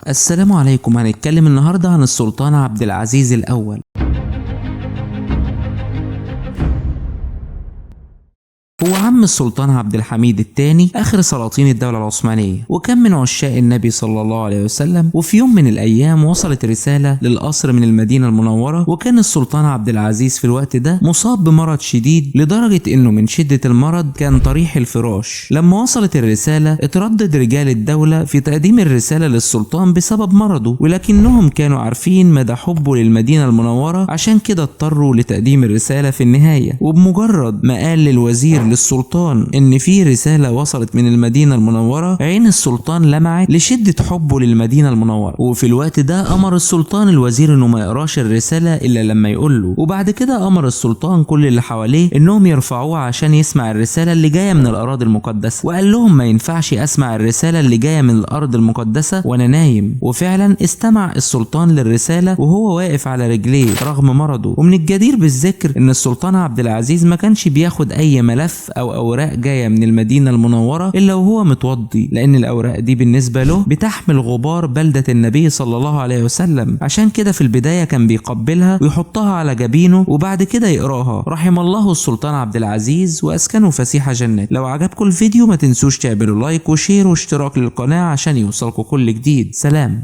السلام عليكم. هنتكلم النهاردة عن السلطان عبد العزيز الأول. هو عم السلطان عبد الحميد الثاني آخر سلاطين الدولة العثمانية، وكان من عشاق النبي صلى الله عليه وسلم. وفي يوم من الأيام وصلت رسالة للقصر من المدينة المنورة، وكان السلطان عبد العزيز في الوقت ده مصاب بمرض شديد لدرجة إنه من شدة المرض كان طريح الفراش. لما وصلت الرسالة اتردد رجال الدولة في تقديم الرسالة للسلطان بسبب مرضه، ولكنهم كانوا عارفين مدى حبه للمدينة المنورة، عشان كده اضطروا لتقديم الرسالة في النهاية. وبمجرد ما قال للوزير للسلطان ان في رسالة وصلت من المدينة المنورة، عين السلطان لمعت لشدة حبه للمدينة المنورة. وفي الوقت ده امر السلطان الوزير انه ما يقراش الرسالة الا لما يقول له، وبعد كده امر السلطان كل اللي حواليه انهم يرفعوه عشان يسمع الرسالة اللي جاية من الأراضي المقدسة، وقال لهم ما ينفعش اسمع الرسالة اللي جاية من الأرض المقدسة وانا نايم. وفعلا استمع السلطان للرسالة وهو واقف على رجليه رغم مرضه. ومن الجدير بالذكر ان السلطان عبد العزيز ما كانش بياخد اي ملف او اوراق جايه من المدينه المنوره الا وهو متوضي، لان الاوراق دي بالنسبه له بتحمل غبار بلده النبي صلى الله عليه وسلم. عشان كده في البدايه كان بيقبلها ويحطها على جبينه وبعد كده يقراها. رحم الله السلطان عبد العزيز واسكنه فسيح جنات. لو عجبكم الفيديو ما تنسوش تعملوا لايك وشير واشتراك للقناه عشان يوصلكم كل جديد. سلام.